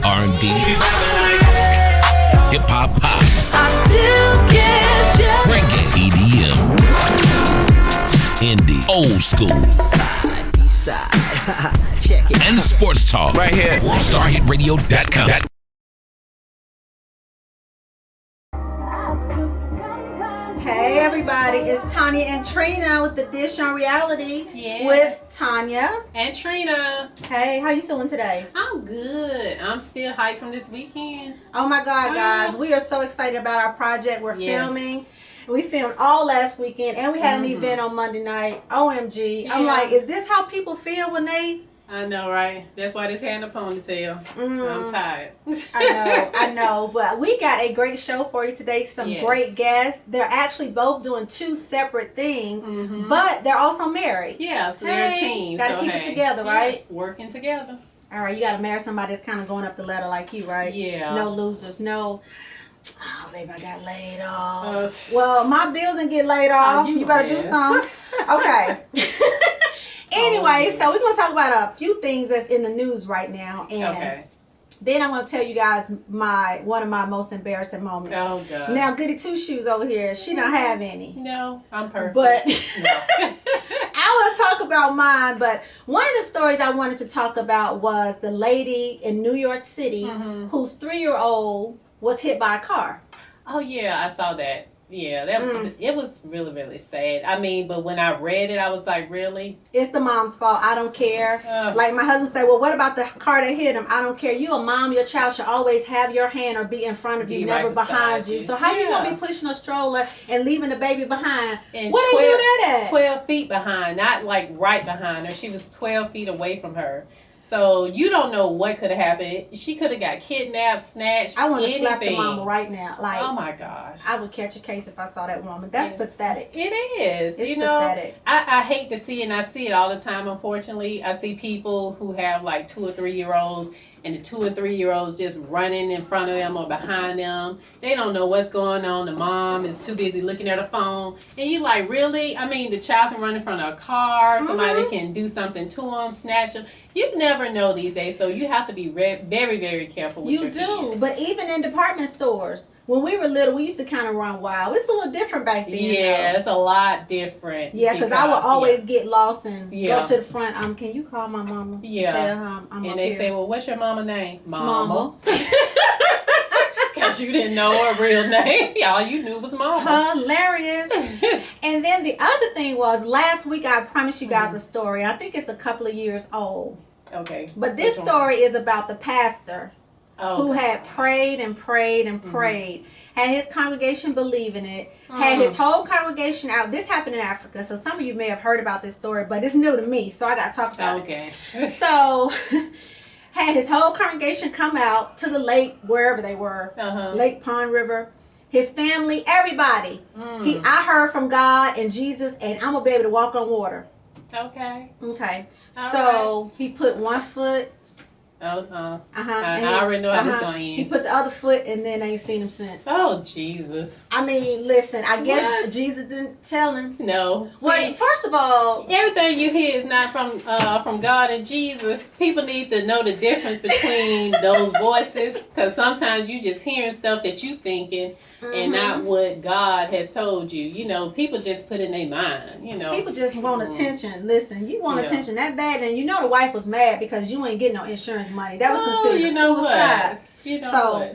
R&B, hip hop, pop, I still get you. reggae, EDM, indie, old school, Side. Check it. and sports talk. Right here. WorldStarHitRadio.com. Hey everybody, it's Tonia and Trina with the Dish on Reality Yes. with Tonia. And Trina. Hey, how you feeling today? I'm good. I'm still hyped from this weekend. Oh my God, guys, we are so excited about our project. We're Yes. filming. We filmed all last weekend and we had an event on Monday night. OMG. I'm Yeah. like, is this how people feel when they... I know, right? That's why this hand up ponytail. I'm tired. I know, but we got a great show for you today. Some Yes. great guests. They're actually both doing two separate things, but they're also married. Yeah, so they're a Hey, team. gotta so, keep it hey, together, yeah, right? Working together. All right, you got to marry somebody that's kind of going up the ladder like you, right? Yeah. No losers. No, oh, baby, I got laid off. Uh, Well, my bills didn't get laid off. you You better do mess. something. Okay. Anyway, so we're going to talk about a few things that's in the news right now. And Okay. then I'm going to tell you guys one of my most embarrassing moments. Oh, God. Now, Goody Two Shoes over here, she don't have any. No, I'm perfect. But No. I want to talk about mine, but one of the stories I wanted to talk about was the lady in New York City whose 3-year-old was hit by a car. Oh, yeah, I saw that. Yeah, it was really, really sad. I mean, but when I read it, I was like, really? It's the mom's fault. I don't care. Like my husband said, well, what about the car that hit him? I don't care. You a mom, your child should always have your hand or be in front of you, Be never right behind beside you. you. So how you Yeah. gonna be pushing a stroller and leaving the baby behind? And Where they do that at? 12 feet behind, not like right behind her. She was 12 feet away from her. So you don't know what could have happened. She could have got kidnapped, snatched, I want to anything. slap the mama right now. Like, Oh my gosh. I would catch a case if I saw that woman. That's pathetic. It is. It's you know, pathetic. I hate to see it, and I see it all the time, unfortunately. I see people who have like 2 or 3 year olds, and the 2 or 3 year olds just running in front of them or behind them. They don't know what's going on. The mom is too busy looking at her phone. And you like, really? I mean, the child can run in front of a car. Somebody can do something to them, snatch them. You never know these days, so you have to be very, very careful with your You do, kids. but even in department stores, when we were little, we used to kind of run wild. It's a little different back then. Yeah, though. it's a lot different. Yeah, because I would always get lost and Yeah. go to the front. Can you call my mama? Yeah. Tell her I'm And up they here. say, well, what's your mama name? Mama. Because you didn't know her real name. All you knew was mama. Hilarious. And then the other thing was, last week I promised you guys a story. I think it's a couple of years old. Okay. But this Which one? story is about the pastor who okay. had prayed and prayed and prayed, had his congregation believe in it, had his whole congregation out. This happened in Africa, so some of you may have heard about this story, but it's new to me, so I got to talk about Okay. it. So, had his whole congregation come out to the lake, wherever they were, Lake Pond River. His family, everybody. I heard from God and Jesus, and I'm going to be able to walk on water. Okay. Okay. All So, he put one foot. I And already know how this going to He end. put the other foot, and then I ain't seen him since. Oh, Jesus. I mean, listen, I guess What? Jesus didn't tell him. No. See, Well, first of all, everything you hear is not from God and Jesus. People need to know the difference between those voices, because sometimes you just hearing stuff that you thinking and not what God has told you. You know, people just put in their mind, you know. people just want attention. Listen, you want Yeah. attention that bad, and you know the wife was mad because you ain't getting no insurance money. That was Oh, considered you know suicide. what? You know So, what?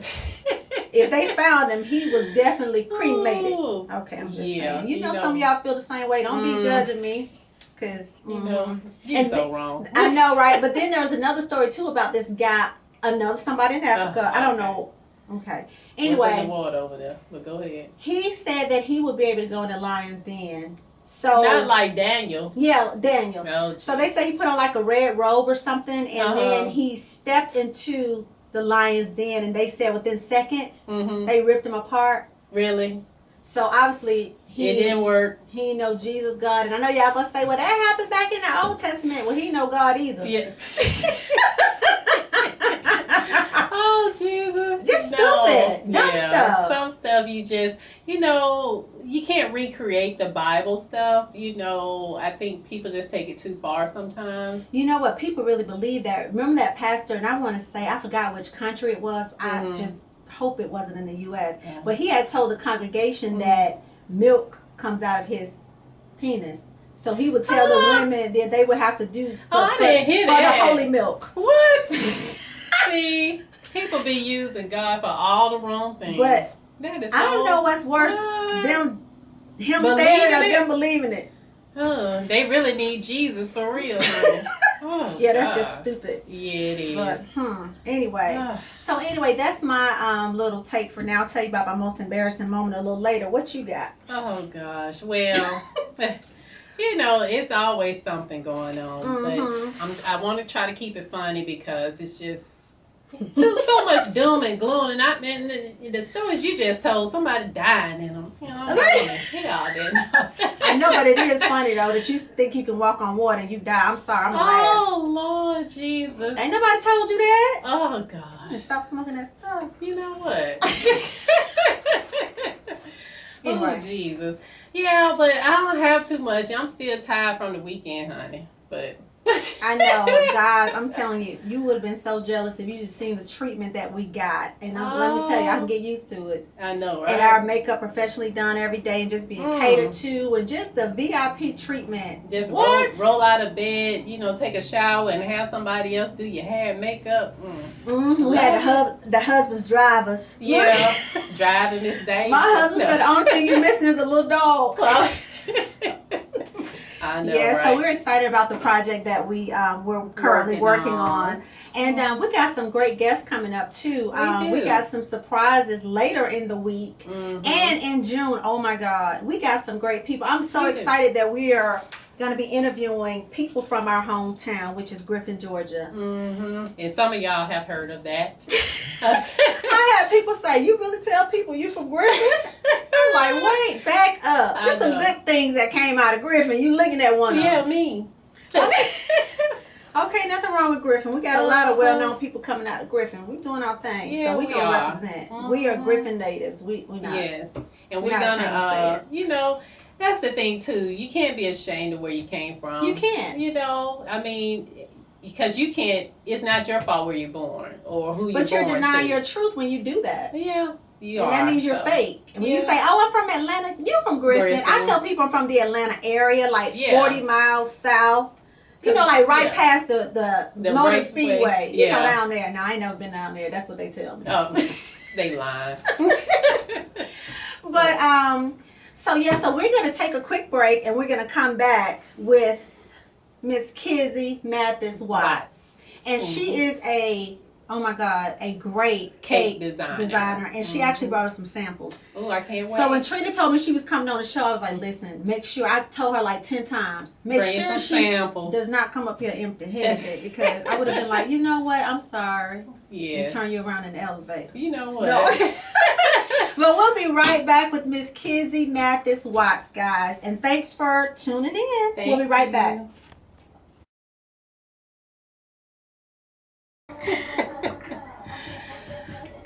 If they found him, he was definitely cremated. Ooh. Okay, I'm just Yeah, saying. You know, you some of know. y'all feel the same way. Don't be judging me. Because, You know, you're And so wrong. I know, right? But then there was another story, too, about this guy, somebody in Africa. I don't okay. know. Okay. What's in Anyway, the water over there? But go ahead. he said that he would be able to go in the lion's den. So Not like Daniel. yeah, Daniel. No. So they say he put on like a red robe or something, and then he stepped into the lion's den, and they said within seconds they ripped him apart. Really? So obviously It didn't work. he didn't know Jesus, God, and I know y'all gonna say, well, that happened back in the Old Testament. Well, he didn't know God either. Yeah. Oh, Jesus. Just stupid. Dumb stuff. Some stuff stuff you just, you can't recreate the Bible stuff. I think people just take it too far sometimes. You know what? People really believe that. Remember that pastor, and I want to say, I forgot which country it was. I just hope it wasn't in the U.S. Yeah. But he had told the congregation that milk comes out of his penis. So he would tell the women that they would have to do stuff I didn't hear for that. the holy milk. What? See, people be using God for all the wrong things. But that is I don't know what's worse, him saying it or them believing it. They really need Jesus for real. Oh, yeah, that's just stupid. Yeah, it is. But anyway, that's my little take for now. I'll tell you about my most embarrassing moment a little later. What you got? Oh gosh, well, it's always something going on. But I want to try to keep it funny because it's just so much doom and gloom, and the stories you just told, somebody dying in them. Y'all didn't know. I know, but it is funny though that you think you can walk on water and you die. I'm sorry, I'm lying. Oh Lord Jesus! Ain't nobody told you that. Oh God! Stop smoking that stuff. You know what? Anyway. Oh Jesus! Yeah, but I don't have too much. I'm still tired from the weekend, honey. But. I know, guys, I'm telling you, you would have been so jealous if you just seen the treatment that we got. And let me tell you, I can get used to it. I know, right? And our makeup professionally done every day and just being catered to and just the VIP treatment. Just roll out of bed, take a shower and have somebody else do your hair and makeup. We had the husband's drivers. Yeah, driving Miss Day. My husband said the only thing you're missing is a little dog. I know, yeah, right? So we're excited about the project that we're currently working on. And we got some great guests coming up too. We got some surprises later in the week and in June. Oh my God, we got some great people. I'm so excited that we are going to be interviewing people from our hometown, which is Griffin, Georgia. And some of y'all have heard of that. I had people say, "You really tell people you from Griffin?" I'm like, wait, back up. There's some good things that came out of Griffin. You looking at one of them. Me. Okay, nothing wrong with Griffin. We got a lot of well-known people coming out of Griffin. We doing our thing, so we gonna represent. We are Griffin natives. We not. Yes, and we're gonna. That's the thing too. You can't be ashamed of where you came from. You can't. I mean, because you can't. It's not your fault where you're born or who you're born to. But you're denying your truth when you do that. Yeah. That means you're fake. And when you say, "Oh, I'm from Atlanta," you're from Griffin. I tell people I'm from the Atlanta area, like 40 miles south. Like past the Motor Speedway. Down there. Now, I ain't never been down there. That's what they tell me. Oh, they lying. But, so we're going to take a quick break, and we're going to come back with Miss Kizzy Mathis Watts. And she is a great cake designer. And she actually brought us some samples. Oh, I can't wait. So when Trina told me she was coming on the show, I was like, listen, make sure, I told her like 10 times, make sure she does not come up here empty-handed, because I would have been like, you know what, I'm sorry. Yeah. And turn you around in the elevator. You know what? No. But we'll be right back with Miss Kizzy Mathis Watts, guys. And thanks for tuning in. We'll be right back.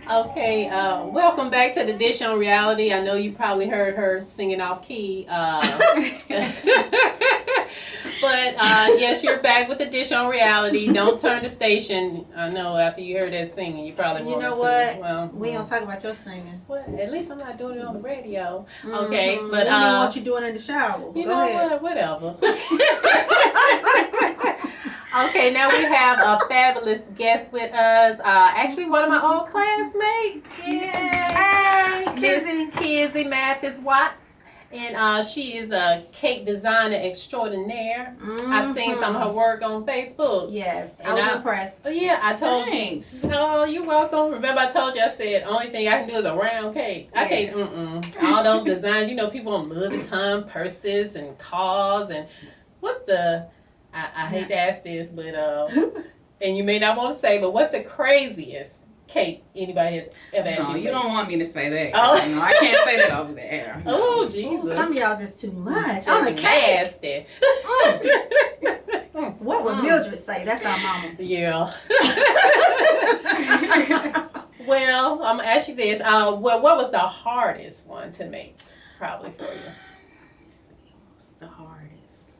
Okay, welcome back to the Dish on Reality. I know you probably heard her singing off key. But yes, you're back with the Dish on Reality. Don't turn the station. I know after you heard that singing, you probably wanted to. You know what? Well, we don't talk about your singing. Well, at least I'm not doing it on the radio. Okay, but we don't want you doing it in the shower. You Go know ahead. what? Whatever. Okay, now we have a fabulous guest with us. Actually, one of my old classmates. Hey, Kizzy Mathis Watts. And she is a cake designer extraordinaire. I've seen some of her work on Facebook. Yes, and I was impressed. Yeah, I told you. Oh, you're welcome. Remember I told you, I said, only thing I can do is a round cake. I can't, all those designs. People on Louis Vuitton purses and cars and what's the... I hate to ask this, but and you may not want to say, but what's the craziest cake anybody has ever asked you? You don't want me to say that. Oh. I can't say that over the air. No. Oh, Jesus. Some of y'all just too much. On the nasty. What would Mildred say? That's our mama. Yeah. Well, I'm gonna ask you this. Well, what was the hardest one to make? Probably for you. What's the hardest?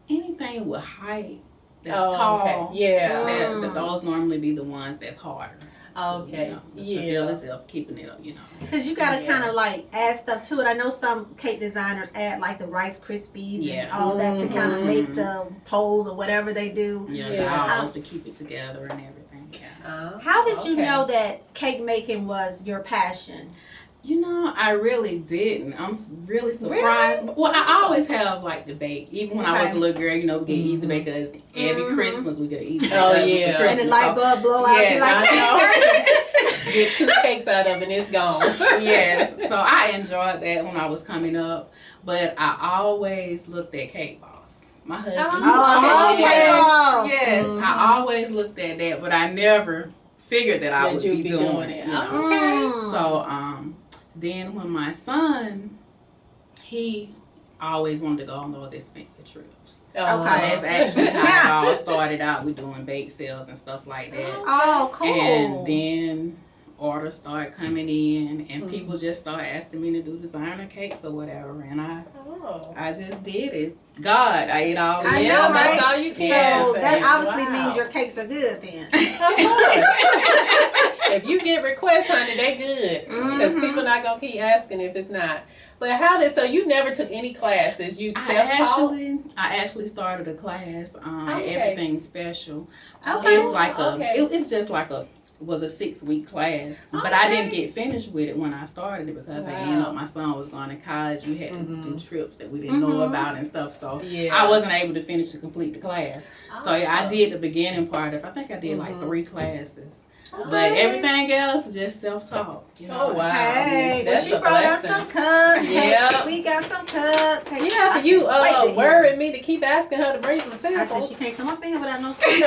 Anything with height that's tall. Okay. Yeah. Those normally be the ones that's harder. Okay. The Yeah. stability of keeping it up, Because you got to kind of like add stuff to it. I know some cake designers add like the Rice Krispies and all that to kind of make the poles or whatever they do. Yeah, to keep it together and everything. Yeah. How did you know that cake making was your passion? I really didn't. I'm really surprised. Really? Well, I always have like the bake. Even when I was a little girl, we get Easy Bakers. Every Christmas we get Easy Bakers. Oh, yeah. And the light bulb blow out. Yes, I know. Get 2 cakes out of it and it's gone. Yes. So I enjoyed that when I was coming up. But I always looked at Cake Boss. My husband. I love Cake Boss. Yes. I always looked at that, but I never figured that I would be doing it. Okay. So, then when my son, he always wanted to go on those expensive trips. Okay. So that's actually how it all started out with doing bake sales and stuff like that. Oh, cool. And then orders started coming in and people just started asking me to do designer cakes or whatever. And I just did it. God, I ate all I it. know, right? That's all you can So say. that obviously means your cakes are good then. Of course. If you get requests, honey, they good. Because people not going to keep asking if it's not. But so you never took any classes? You self-taught? I actually started a class, Okay. Everything Special. Okay. It's like Okay. it's just like was a 6-week class, but I didn't get finished with it when I started it because I ended up my son was going to college. We had to do trips that we didn't know about and stuff, so I wasn't able to finish to complete the class. So I did the beginning part of. I think I did like 3 classes. But everything else just self-taught. Oh, wow. Hey, That's she a brought us blessing. some cupcakes. Yeah. We got some cupcakes. You have to worried me to keep asking her to bring some I samples. said she can't come up in here without no samples.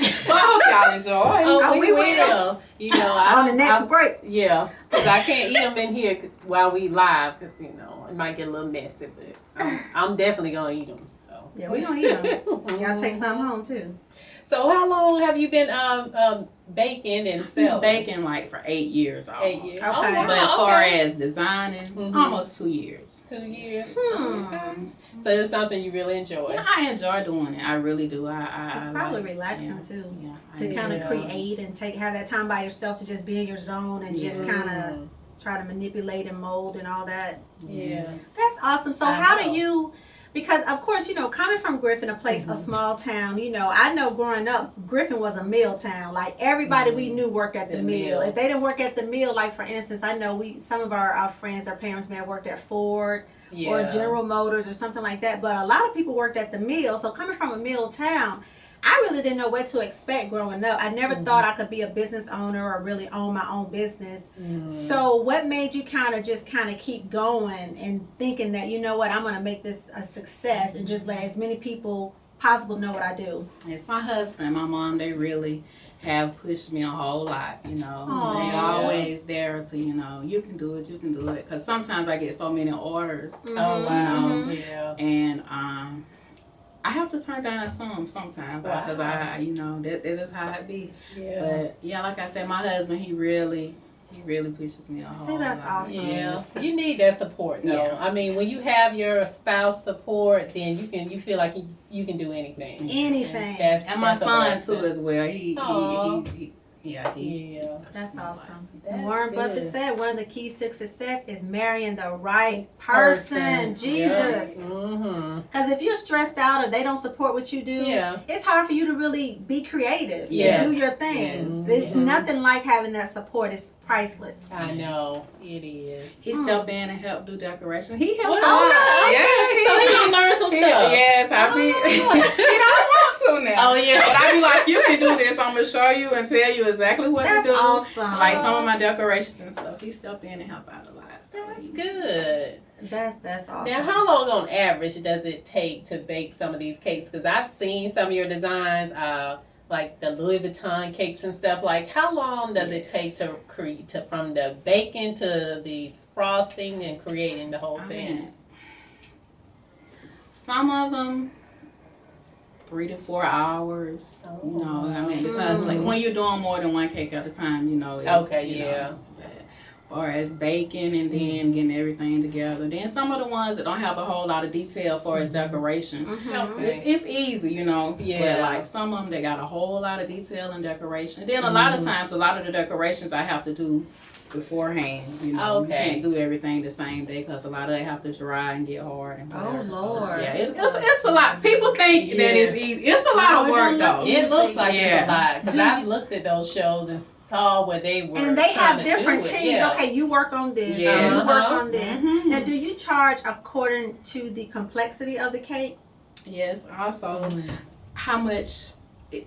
So I hope y'all enjoy. Oh, we will. will. On the next break. Yeah, because I can't eat them in here while we live because, it might get a little messy, but I'm definitely going to eat them. So. Yeah, we gonna eat them. Y'all take some home too. So how long have you been baking and selling? Baking like for 8 years almost. 8 years. Okay. Oh, wow. But as far as designing, almost 2 years. 2 years. Okay. So it's something you really enjoy. Yeah, I enjoy doing it. I really do. It's probably relaxing too. Yeah, To kind of create and have that time by yourself to just be in your zone and just kind of try to manipulate and mold and all that. Yeah. That's awesome. So how do you, because of course, coming from Griffin, a place, a small town, I know growing up, Griffin was a mill town. Like everybody we knew worked at the mill. If they didn't work at the mill, like for instance, I know some of our friends, our parents may have worked at Ford or General Motors or something like that. But a lot of people worked at the mill. So coming from a mill town, I really didn't know what to expect growing up. I never thought I could be a business owner or really own my own business. So what made you kind of keep going and thinking that, I'm going to make this a success and just let as many people possible know what I do? It's my husband and my mom. They really have pushed me a whole lot, They always there to, you can do it. Because sometimes I get so many orders. Oh, wow. Yeah. And I have to turn down sometimes because this is how it be. Yeah. But yeah, like I said, my husband, he really pushes me a whole lot. See, that's awesome. Yeah, you need that support though. Yeah. I mean, when you have your spouse support, then you feel like you can do anything. Anything. And my that's a son blessing. too as well. Yeah. That's awesome. That's Warren good. Buffett said one of the keys to success is marrying the right person. Jesus. Because if you're stressed out or they don't support what you do, it's hard for you to really be creative and do your things. It's nothing like having that support. It's priceless. I know it is. He stepped in and helped do decoration. He helped. So he can learn some stuff. Yes, I be. He don't want to now. Oh yeah. But I be like, you can do this. I'm gonna show you and tell you exactly what That's to do. awesome. Like some of my decorations and stuff. He stepped in and helped out a lot. So That's good. That's awesome. Now, how long on average does it take to bake some of these cakes? Because I've seen some of your designs, like the Louis Vuitton cakes and stuff. Like, how long does it take to create from the baking to the frosting and creating the whole thing? Some of them 3 to 4 hours. You know, I mean, because like when you're doing more than one cake at a time, you know. It's, you know, as far as baking and then getting everything together. Then some of the ones that don't have a whole lot of detail for its decoration, it's easy, you know. But like some of them, they got a whole lot of detail and decoration. Then a lot of times, a lot of the decorations I have to do beforehand, you know. You can't do everything the same day because a lot of it have to dry and get hard and whatever. Oh Lord. So, yeah, it's a lot. People think that it's easy. It's a lot of work though. It looks like it's a lot because I've looked at those shows and saw where they were. And they have different teams. Okay, you work on this. You work on this. Now, do you charge according to the complexity of the cake? Yes. Also, how much?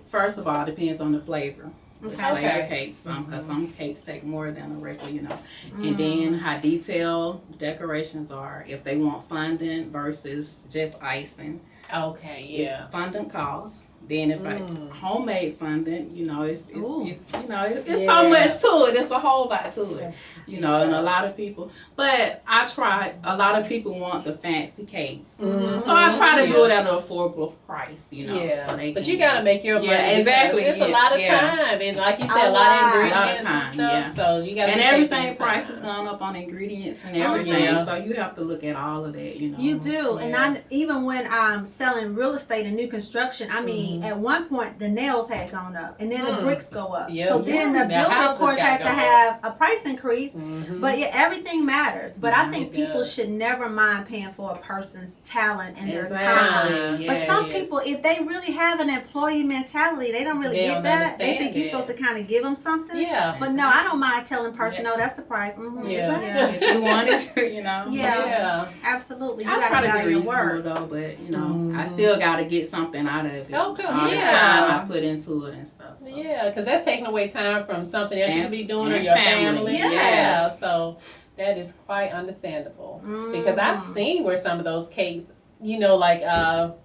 First of all, it depends on the flavor. Flavor cakes, because some cakes take more than a regular, you know. And then how detailed the decorations are. If they want fondant versus just icing. If fondant costs. Then if like homemade fondant, you know, it's so much to it. It's a whole lot to it, you know. And a lot of people, but I try. A lot of people want the fancy cakes, so I try to do it at an affordable price, you know. Yeah, so but you gotta make your money. Exactly. It's a lot of time, and like you said, a lot of ingredients and stuff. So you gotta. And everything price has gone up on ingredients and everything, so you have to look at all of that, you know. You do, and even when I'm selling real estate and new construction, I mean. At one point, the nails had gone up, and then the bricks go up. So then the builder, of course, has to have a price increase. But everything matters. But I think people should never mind paying for a person's talent and their time. But some people, if they really have an employee mentality, they don't really get that. They think you're supposed to kind of give them something. But no, I don't mind telling a person, no, that's the price. If you want it, you know. Absolutely. You I try gotta to be value your reasonable work. though, but you know, I still got to get something out of it. All the time I put into it and stuff. So. Yeah, because that's taking away time from something else you could be doing or your family. Yeah, so that is quite understandable. Because I've seen where some of those cakes, you know, like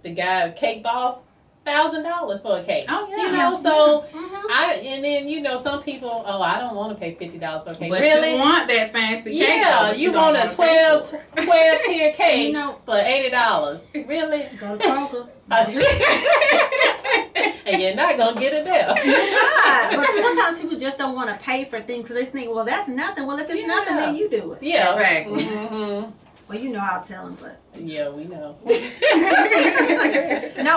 the guy, Cake Boss, $1,000 for a cake. You know, so and then you know some people, I don't want to pay $50 for a cake. But really? You want that fancy cake. Yeah, you want a 12 tier cake You know, for $80. Really? go to Kroger. And you're not gonna get it there. But sometimes people just don't want to pay for things because they think, well, that's nothing. Well, if it's nothing, then you do it. Yeah, exactly. Well, you know, I'll tell them, but yeah, we know. No,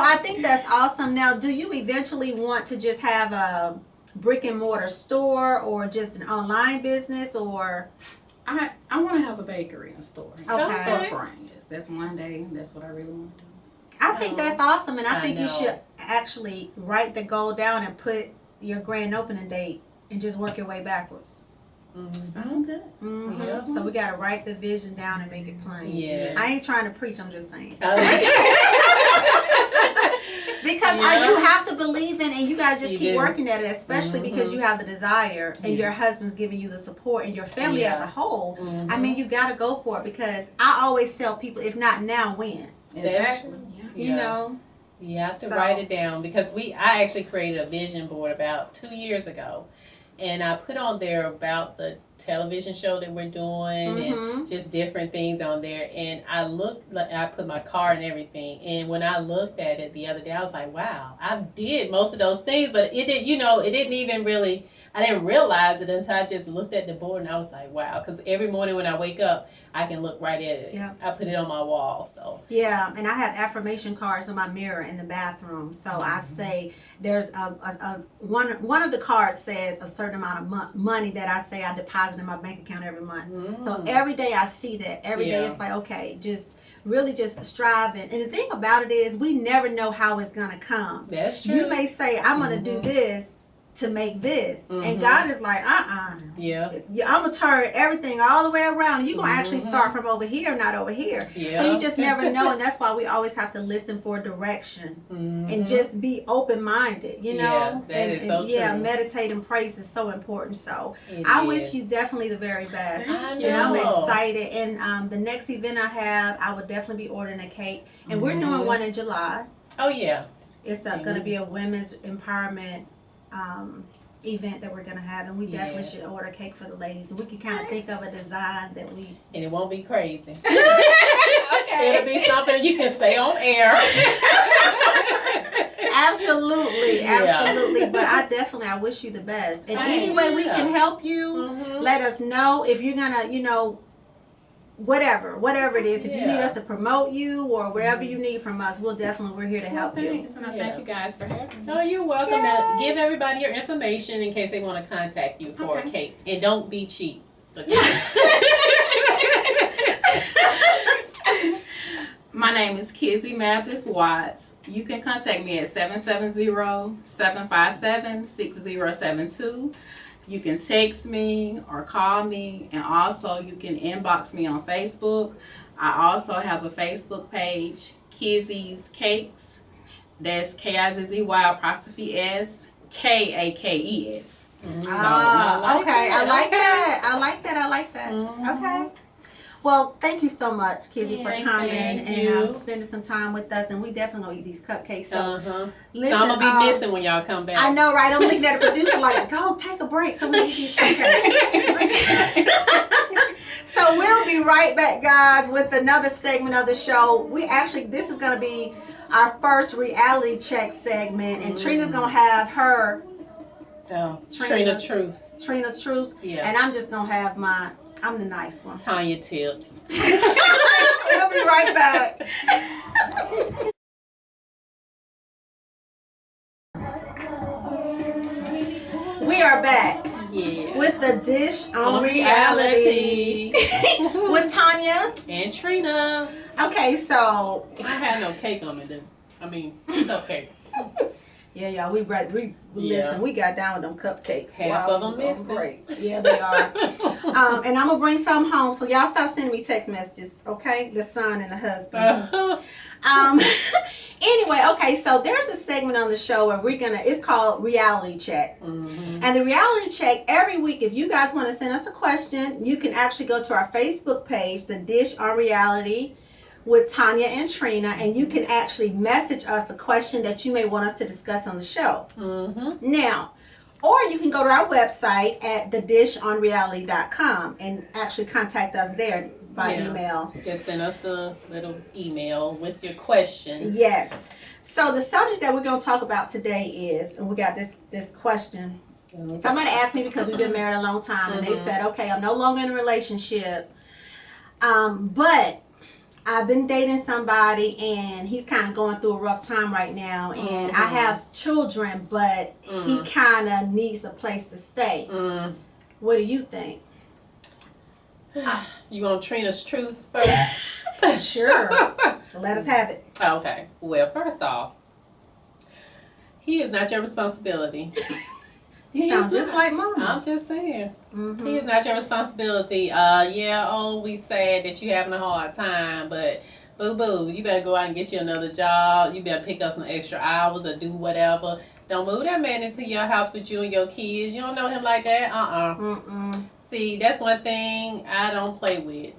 I think that's awesome. Now, do you eventually want to just have a brick and mortar store or just an online business or? I want to have a bakery and store. Okay. Yes, that's one day. That's what I really want to do. I think that's awesome, and I think know. you should actually write the goal down and put your grand opening date and just work your way backwards. Sound good. So we gotta write the vision down and make it plain. Yeah. I ain't trying to preach. I'm just saying. Because you have to believe in, and you gotta just keep working at it, especially because you have the desire, and your husband's giving you the support, and your family as a whole. I mean, you gotta go for it because I always tell people, if not now, when? Exactly. You know. You have to write it down because I actually created a vision board about 2 years ago. And I put on there about the television show that we're doing and just different things on there. And I put my card and everything. And when I looked at it the other day, I was like, wow, I did most of those things. But it didn't even really, I didn't realize it until I just looked at the board and I was like, wow. Because every morning when I wake up, I can look right at it. Yeah. I put it on my wall. So yeah, and I have affirmation cards on my mirror in the bathroom. So I say there's one of the cards says a certain amount of money that I say I deposit in my bank account every month. So every day I see that. Every day it's like, okay, just really just striving. And the thing about it is we never know how it's gonna come. That's true. You may say, I'm gonna do this to make this, and God is like, yeah, I'm gonna turn everything all the way around. You're gonna actually start from over here, not over here. So you just never know, and that's why we always have to listen for direction and just be open-minded, you know. That is so true. Meditate and praise is so important. So I wish you definitely the very best, I know. and I'm excited. And the next event I have, I would definitely be ordering a cake, and we're doing one in July. Oh yeah, it's gonna be a women's empowerment event that we're gonna have, and we definitely should order a cake for the ladies. We can kind of think of a design that we, and it won't be crazy. okay, it'll be something you can say on air. Absolutely, absolutely. But I wish you the best. And any way we can help you, let us know. If you're gonna, whatever it is. If you need us to promote you or whatever you need from us, we're here to help you. And I thank you guys for having me. Oh, you're welcome. Now, give everybody your information in case they want to contact you for a cake. And don't be cheap. My name is Kizzy Mathis Watts. You can contact me at 770-757-6072. You can text me or call me, and also you can inbox me on Facebook. I also have a Facebook page, Kizzy's Cakes. That's KIZZY_S KAKES. Okay, I like that. Okay. Well, thank you so much, Kizzy, for coming and spending some time with us. And we definitely gonna eat these cupcakes. So, listen, I'm gonna be missing when y'all come back. I know, right? I'm looking at the producer like, go take a break so we can eat these cupcakes. So we'll be right back, guys, with another segment of the show. This is gonna be our first reality check segment, and Trina's gonna have her Trina Truths. Trina's Truths. Yeah. And I'm just gonna have I'm the nice one. Tonia Tips. We'll be right back. We are back with the dish on reality with Tonia and Trina. Okay, so I had no cake on me. Cupcake. Yeah, y'all, listen, we got down with them cupcakes. Half of them missing. Great. Yeah, they are. And I'm going to bring some home, so y'all stop sending me text messages, okay? The son and the husband. Anyway, okay, so there's a segment on the show where it's called Reality Check. And the Reality Check, every week, if you guys want to send us a question, you can actually go to our Facebook page, The Dish on Reality, with Tonia and Trina, and you can actually message us a question that you may want us to discuss on the show. Now, or you can go to our website at thedishonreality.com and actually contact us there by email. Just send us a little email with your question. Yes. So the subject that we're going to talk about today is, and we got this question. Somebody asked me because we've been married a long time, and they said, okay, I'm no longer in a relationship, but I've been dating somebody and he's kind of going through a rough time right now, and I have children, but he kind of needs a place to stay. What do you think? You want Trina's truth first? Sure. Let us have it. Okay. Well, first off, he is not your responsibility. You sound just like Mama. I'm just saying. He is not your responsibility. We sad that you're having a hard time, but boo-boo, you better go out and get you another job. You better pick up some extra hours or do whatever. Don't move that man into your house with you and your kids. You don't know him like that? See, that's one thing I don't play with.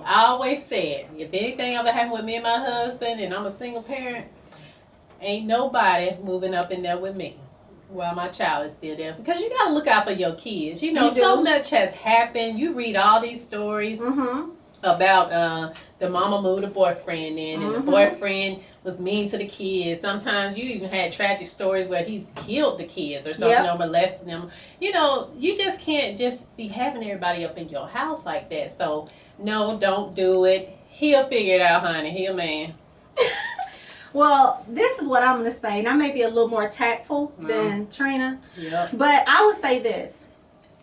I always said, if anything ever happened with me and my husband, and I'm a single parent, ain't nobody moving up in there with me while my child is still there, because you got to look out for your kids. So much has happened. You read all these stories about the mama moved a boyfriend in, and the boyfriend was mean to the kids. Sometimes you even had tragic stories where he's killed the kids or something, or molested them. You just can't just be having everybody up in your house like that. So no, don't do it. He'll figure it out, honey. He a man. Well, this is what I'm going to say, and I may be a little more tactful than Trina, but I would say this.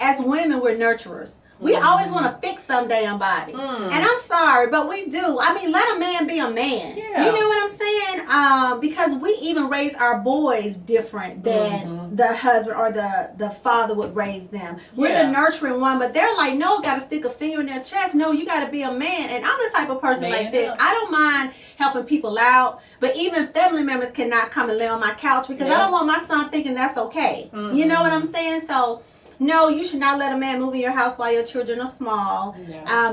As women, we're nurturers. We always want to fix some damn body. And I'm sorry, but we do. I mean, let a man be a man. Yeah. You know what I'm saying? Because we even raise our boys different than the husband or the father would raise them. We're the nurturing one, but they're like, no, got to stick a finger in their chest. No, you got to be a man. And I'm the type of person like this. I don't mind helping people out, but even family members cannot come and lay on my couch because I don't want my son thinking that's okay. You know what I'm saying? So, no, you should not let a man move in your house while your children are small.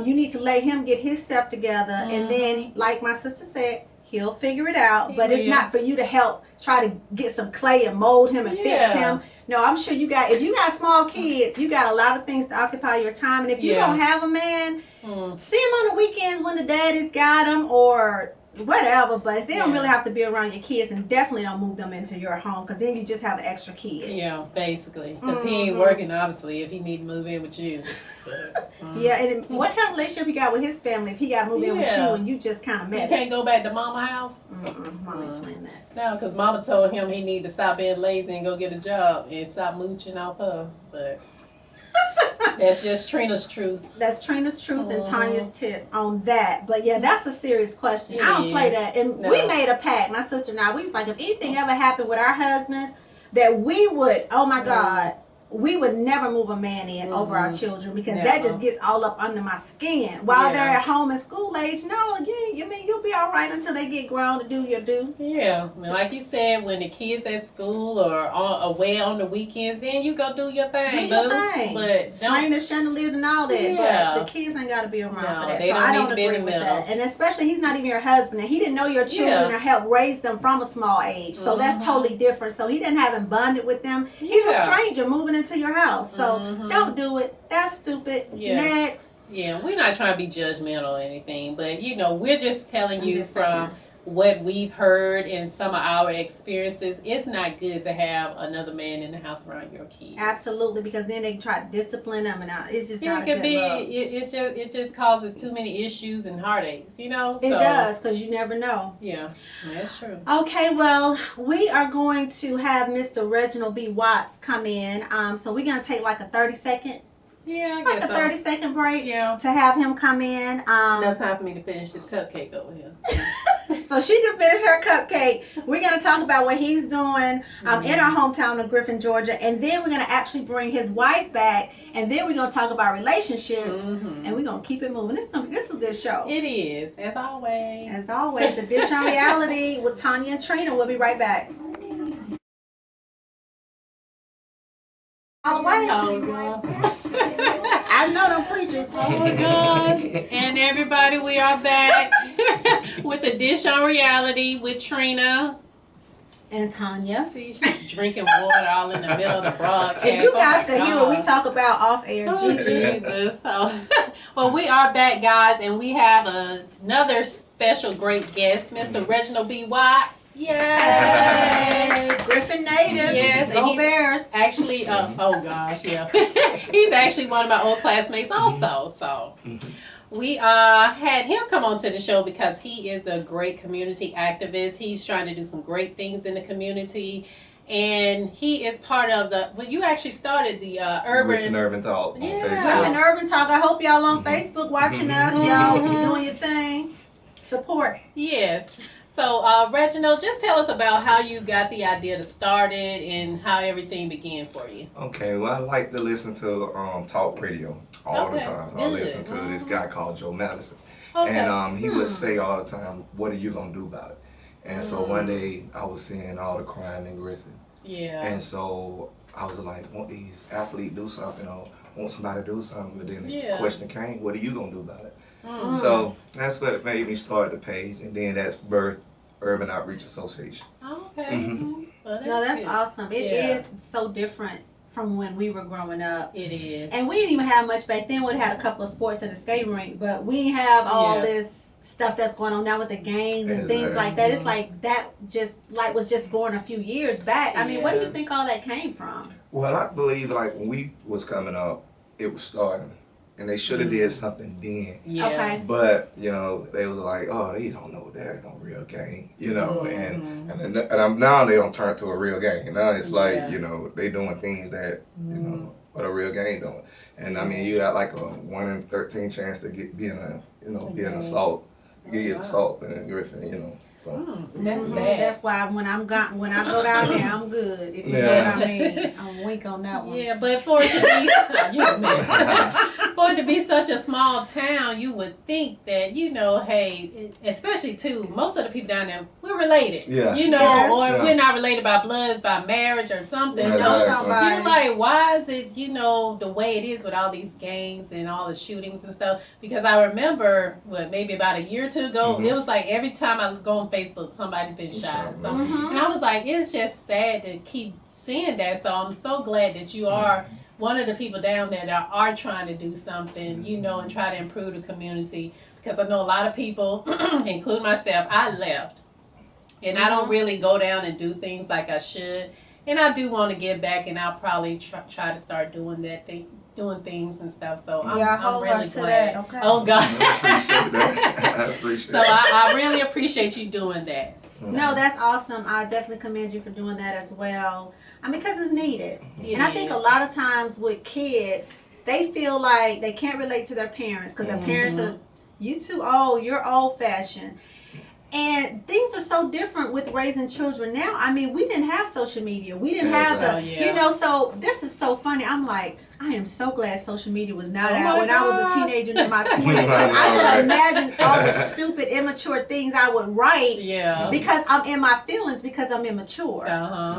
You need to let him get himself together, and then, like my sister said, he'll figure it out. But it's not for you to help try to get some clay and mold him and fix him. No, I'm sure if you got small kids, you got a lot of things to occupy your time. And if you don't have a man, see him on the weekends when the daddy's got him, or whatever, but if they don't really have to be around your kids, and definitely don't move them into your home, because then you just have an extra kid. Yeah, basically. Because he ain't working, obviously, if he need to move in with you. Yeah, and what kind of relationship he got with his family if he got to move in with you and you just kind of met You can't go back to mama house? Mama ain't playing that. No, because mama told him he need to stop being lazy and go get a job and stop mooching off her. But that's just Trina's truth. That's Trina's truth and Tonia's tip on that. But yeah, that's a serious question. I don't play that. And we made a pact, my sister and I. We was like, if anything ever happened with our husbands, that we would, oh my God, we would never move a man in over our children, because that just gets all up under my skin. While they're at home in school age, no, you mean you'll be all right until they get grown to do your due. Yeah, I mean, like you said, when the kids at school or away on the weekends, then you go do your thing. Do your thing. But strain the chandeliers and all that. But the kids ain't got to be around for that. So I don't agree with that. And especially, he's not even your husband, and he didn't know your children or help raise them from a small age. So that's totally different. So he didn't have him bonded with them. He's a stranger moving into your house. So don't do it. That's stupid. Next. Yeah, we're not trying to be judgmental or anything, but we're just telling you from what we've heard in some of our experiences. It's not good to have another man in the house around your kids. Absolutely, because then they try to discipline them, and it's just not a good look. It just causes too many issues and heartaches. It does, because you never know. Yeah, that's true. Okay, well, we are going to have Mr. Reginald B. Watts come in. So we're gonna take like a 30-second. Yeah, I guess a 30-second break. Yeah. To have him come in. Enough time for me to finish this cupcake over here. So she can finish her cupcake. We're going to talk about what he's doing in our hometown of Griffin, Georgia. And then we're going to actually bring his wife back. And then we're going to talk about relationships. And we're going to keep it moving. This is a good show. It is, as always. As always, the Dish on Reality with Tonia and Trina. We'll be right back. All the way. I know them preachers. Oh my gosh. And everybody, we are back with the Dish on Reality with Trina. And Tonia. See, she's drinking water all in the middle of the broadcast. If you guys can hear what we talk about off air, Jesus. Well, we are back, guys, and we have another special great guest, Mr. Reginald B. Watts. Yay! Griffin native. Yes, Go Bears. Actually, oh gosh, yeah. He's actually one of my old classmates also. So we had him come on to the show because he is a great community activist. He's trying to do some great things in the community. And he is part of you actually started the Urban Talk on Facebook. Griffin Urban Talk. I hope y'all on Facebook watching us. Y'all doing your thing. Support. Yes. So, Reginald, just tell us about how you got the idea to start it and how everything began for you. Okay, well, I like to listen to talk radio all the time. I listen to this guy called Mathis. And he would say all the time, what are you going to do about it? And so one day I was seeing all the crime in Griffin. Yeah. And so I was like, won't these athletes do something? Or won't somebody do something? But then the question came, what are you going to do about it? So that's what made me start the page, and then that's birthed Urban Outreach Association. Okay. Well, that's awesome. It is so different from when we were growing up. It is. And we didn't even have much back then. We had a couple of sports in the skating rink, but we didn't have all this stuff that's going on now with the gangs and things like that. It's like that was just born a few years back. I mean, where do you think all that came from? Well, I believe like when we was coming up, it was starting. And they should have did something then. Yeah. Okay. But, they was like, oh, they don't know they're no real game, and now they don't turn to a real game. Now it's like, they doing things that, what a real game doing. And I mean, you got like a 1 in 13 chance to be an assault. You get assault in Griffin, So. That's sad. That's why when I go down there, I'm good. If you know what I mean, I'm wink on that one. Yeah, but for it to be such a small town, you would think that hey, especially too, most of the people down there, we're related. Yeah. Or we're not related by blood, by marriage or something. They know somebody. You're like, why is it the way it is with all these gangs and all the shootings and stuff? Because I remember maybe about a year or two ago, it was like every time I go on Facebook, somebody's been shot. So, and I was like, it's just sad to keep seeing that. So I'm so glad that you are one of the people down there that are trying to do something, and try to improve the community. because I know a lot of people, including myself, I left. And I don't really go down and do things like I should. And I do want to get back, and I'll probably try to start doing doing things and stuff. So I'm really glad. That, okay. Oh God. I appreciate that. I appreciate So I really appreciate you doing that. No, that's awesome. I definitely commend you for doing that as well. I mean, because it's needed. And I think a lot of times with kids, they feel like they can't relate to their parents because their parents are, you too old, you're old fashioned. And things are so different with raising children now. I mean, we didn't have social media. We didn't have the, you know, so this is so funny. I'm like, I am so glad social media was not out when I was a teenager in my 20s. I could imagine all the stupid, immature things I would write because I'm in my feelings because I'm immature.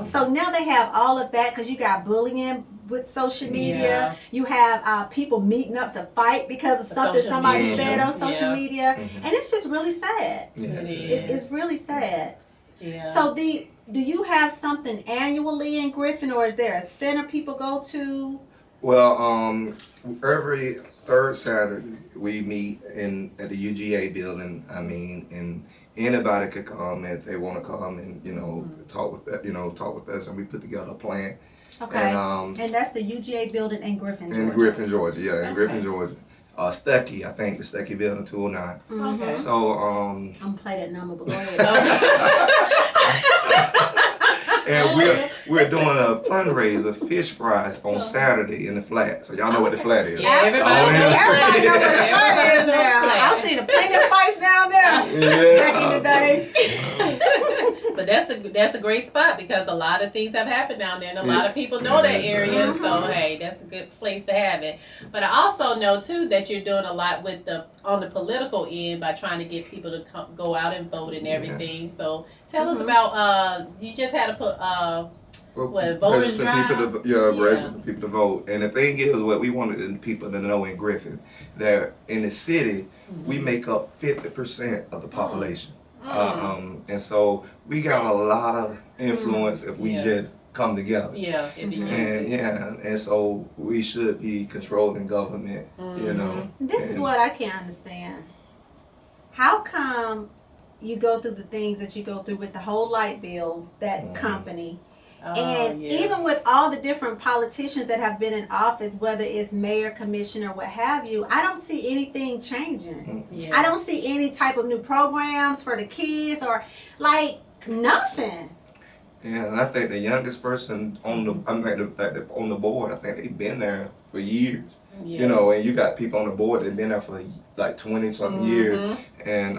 So now they have all of that because you got bullying with social media. You have people meeting up to fight because of something somebody said on social media. And it's just really sad. It's really sad. So do you have something annually in Griffin, or is there a center people go to? Well, every third Saturday we meet at the UGA building. I mean, and anybody could come if they want to come and talk with us, and we put together a plan. Okay. And that's the UGA building in Griffin, Georgia. In Griffin, Georgia, in Griffin, Georgia. Stuckey, I think the Stuckey building 209. Okay. So I'm gonna play that number, but go ahead. And we're doing a fundraiser, fish fries on Saturday in the flat. So y'all know what the flat is. Yeah, everybody knows what the flat is now. I've seen plenty of fights down there back in the day. But that's a great spot because a lot of things have happened down there, and a lot of people know that area. So hey, that's a good place to have it. But I also know too that you're doing a lot with on the political end by trying to get people to go out and vote and everything. So tell us about you just had a voters drive? Register people to vote. And the thing is, what we wanted the people to know in Griffin, that in the city, we make up 50% of the population. And so we got a lot of influence if we just come together. And so we should be controlling government, This is what I can't understand. How come you go through the things that you go through with the whole light bill, that company, and even with all the different politicians that have been in office, whether it's mayor, commissioner, what have you, I don't see anything changing. I don't see any type of new programs for the kids or like nothing. Yeah, and I think the youngest person on the board, I think they've been there for years. And you got people on the board that've been there for like 20-something years, and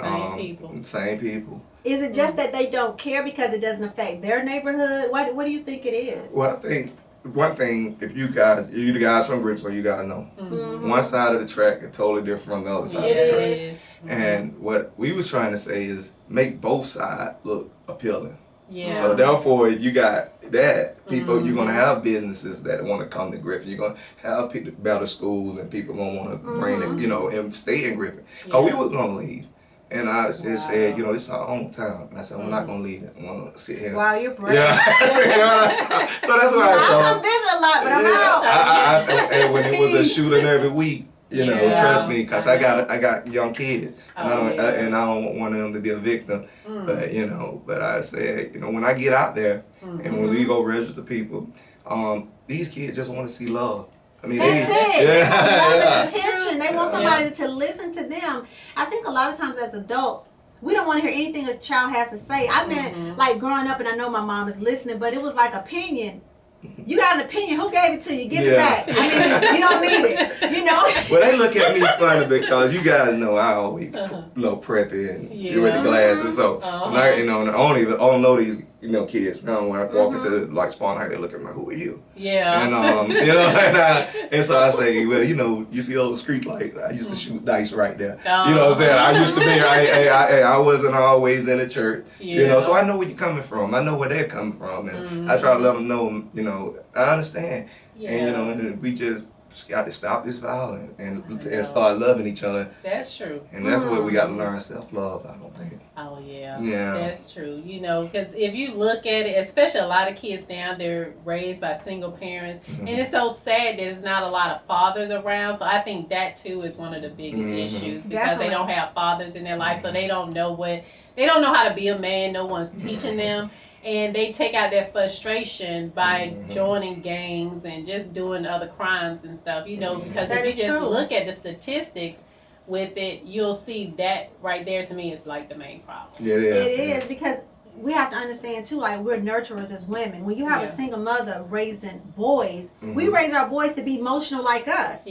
same people. Is it just that they don't care because it doesn't affect their neighborhood? What do you think it is? Well, I think one thing, if you the guys from Griffin, so you guys know, one side of the track is totally different from the other side of the track. And what we was trying to say is make both sides look appealing. So therefore, if you got that, people, you're gonna have businesses that want to come to Griffin. You're gonna have people better schools, and people gonna want to bring them, and stay in Griffin. Cause we was gonna leave, and I just said, this is our own town. And I said, we're not gonna leave it. I'm gonna sit here. Wow, you're brave. So that's why I come visit a lot, but I'm out. And when it was a shooting every week. Trust me, cause I got young kids, and I don't want them to be a victim. But I said, when I get out there and when we go register people, these kids just want to see love. I mean, that's it. They want love and attention. They want somebody to listen to them. I think a lot of times as adults, we don't want to hear anything a child has to say. I mean, like growing up, and I know my mom is listening, but it was like opinion. You got an opinion. Who gave it to you? Give it back. I mean, you don't need it. Well, they look at me funny because you guys know I always preppy and with the glasses. So I don't know these kids now. When I walk into like Spawn Heights, they look at me like, "Who are you?" And so I say, well, you see all the street lights. I used to shoot dice right there. You know what I'm saying? I used to be. I wasn't always in the church. So I know where you're coming from. I know where they're coming from, and I try to let them know. I understand. And and we just got to stop this violence and start loving each other. That's true. And that's what we got to learn, self-love, I don't think. Oh, yeah. Yeah. That's true. You know, because if you look at it, especially a lot of kids now, they're raised by single parents. And it's so sad that there's not a lot of fathers around. So I think that, too, is one of the biggest issues because they don't have fathers in their life. So they don't know how to be a man. No one's teaching them. And they take out their frustration by joining gangs and just doing other crimes and stuff, you know, because if you just look at the statistics with it, you'll see that right there to me is like the main problem. Yeah, it is because we have to understand too, like we're nurturers as women. When you have a single mother raising boys, we raise our boys to be emotional like us.